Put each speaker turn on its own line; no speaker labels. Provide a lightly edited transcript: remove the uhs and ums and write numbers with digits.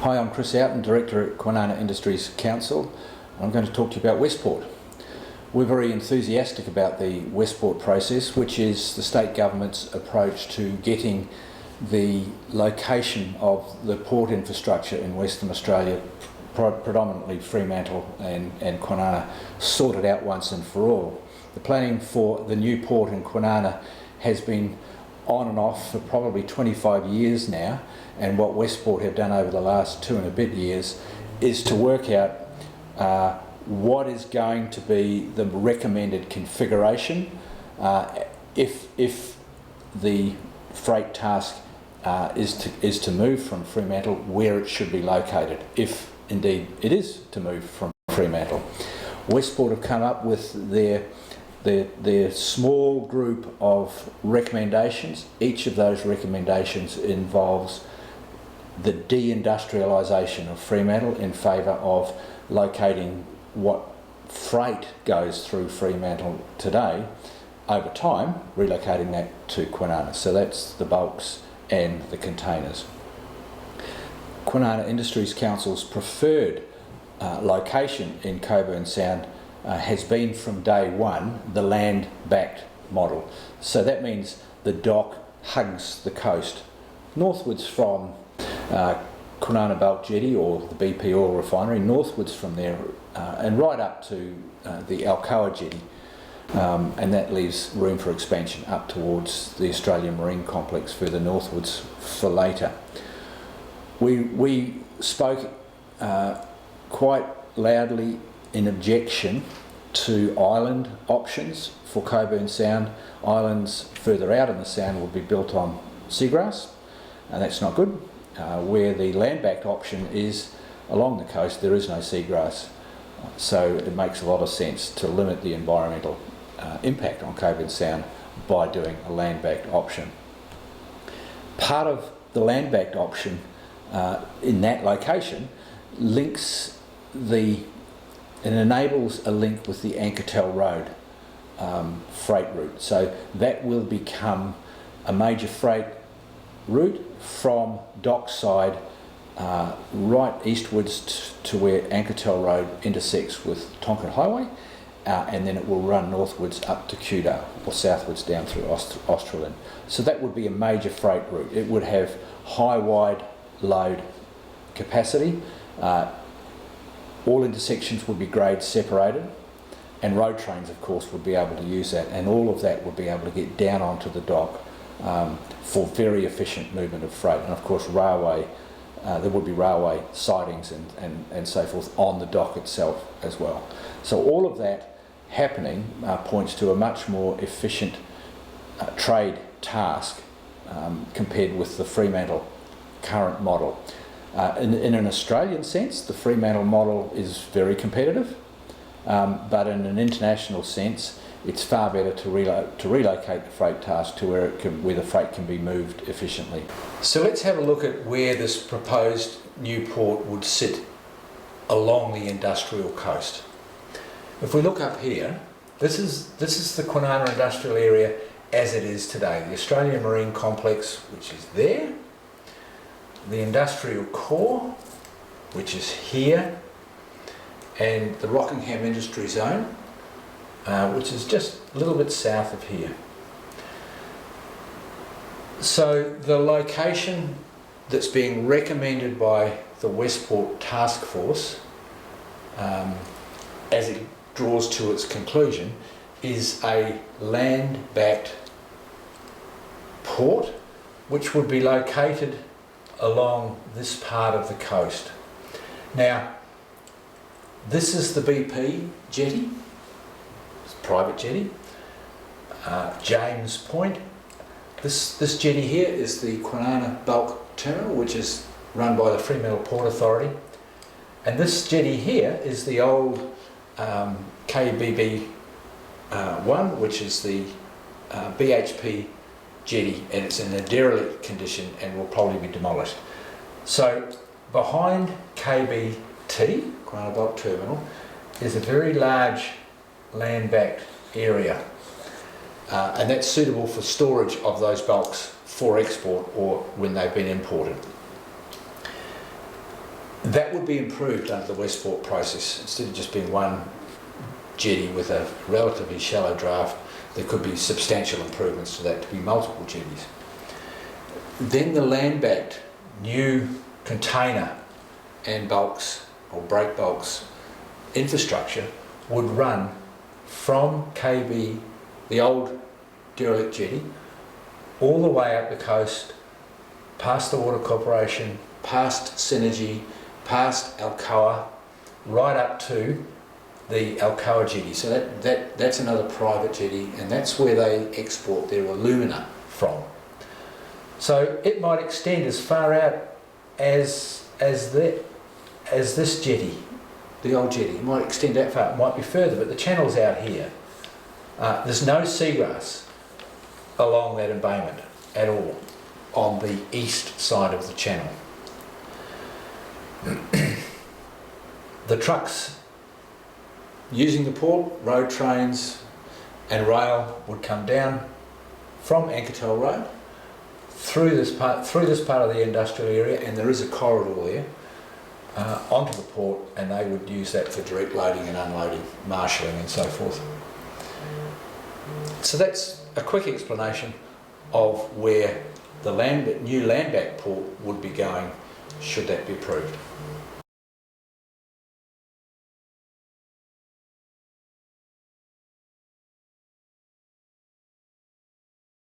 Hi, I'm Chris Outen, Director at Kwinana Industries Council. I'm going to talk to you about Westport. We're very enthusiastic about the Westport process, which is the state government's approach to getting the location of the port infrastructure in Western Australia, predominantly Fremantle and Kwinana, sorted out once and for all. The planning for the new port in Kwinana has been on and off for probably 25 years now, and what Westport have done over the last 2 and a bit years is to work out what is going to be the recommended configuration if the freight task is to move from Fremantle, where it should be located, if indeed it is to move from Fremantle. Westport have come up with their small group of recommendations. Each of those recommendations involves the deindustrialisation of Fremantle in favour of locating what freight goes through Fremantle today, over time relocating that to Kwinana. So that's the bulks and the containers. Kwinana Industries Council's preferred location in Cockburn Sound has been from day one the land-backed model. So that means the dock hugs the coast northwards from Kwinana Bulk Jetty or the BP oil refinery, northwards from there and right up to the Alcoa Jetty, and that leaves room for expansion up towards the Australian Marine Complex further northwards for later. We spoke quite loudly in objection to island options for Cockburn Sound. Islands further out in the Sound will be built on seagrass, and that's not good. Where the land-backed option is along the coast, there is no seagrass, so it makes a lot of sense to limit the environmental impact on Cockburn Sound by doing a land-backed option. Part of the land-backed option in that location links it enables a link with the Ankertel Road freight route. So that will become a major freight route from dockside right eastwards to where Ankertel Road intersects with Tonkin Highway, and then it will run northwards up to Kewdale or southwards down through Australind. So that would be a major freight route. It would have high wide load capacity. All intersections would be grade separated, and road trains of course would be able to use that, and all of that would be able to get down onto the dock for very efficient movement of freight. And of course railway, there would be railway sidings and so forth on the dock itself as well. So all of that happening points to a much more efficient trade task compared with the Fremantle current model. In an Australian sense, the Fremantle model is very competitive, but in an international sense, it's far better to relocate the freight task to where the freight can be moved efficiently. So let's have a look at where this proposed new port would sit along the industrial coast. If we look up here, this is the Kwinana industrial area as it is today. The Australian Marine Complex, which is there, the industrial core, which is here, and the Rockingham Industry Zone, which is just a little bit south of here. So the location that's being recommended by the Westport Task Force as it draws to its conclusion is a land-backed port which would be located along this part of the coast. Now, this is the BP jetty, it's a private jetty, James Point. This jetty here is the Kwinana Bulk Terminal, which is run by the Fremantle Port Authority, and this jetty here is the old KBB 1, which is the BHP jetty, and it's in a derelict condition and will probably be demolished. So behind KBT, Kwinana Bulk Terminal, is a very large land-backed area, and that's suitable for storage of those bulks for export or when they've been imported. That would be improved under the Westport process. Instead of just being one jetty with a relatively shallow draft, there could be substantial improvements to that to be multiple jetties. Then the land-backed new container and bulks or break bulks infrastructure would run from KB, the old derelict jetty, all the way up the coast, past the Water Corporation, past Synergy, past Alcoa, right up to the Alcoa jetty. So that's another private jetty, and that's where they export their alumina from. So it might extend as far out as this jetty, the old jetty. It might extend that far. It might be further, but the channel's out here. There's no seagrass along that embayment at all on the east side of the channel. The trucks using the port, road trains and rail would come down from Ankertel Road through this part of the industrial area, and there is a corridor there onto the port, and they would use that for direct loading and unloading, marshalling and so forth. So that's a quick explanation of where the new land-backed port would be going should that be approved.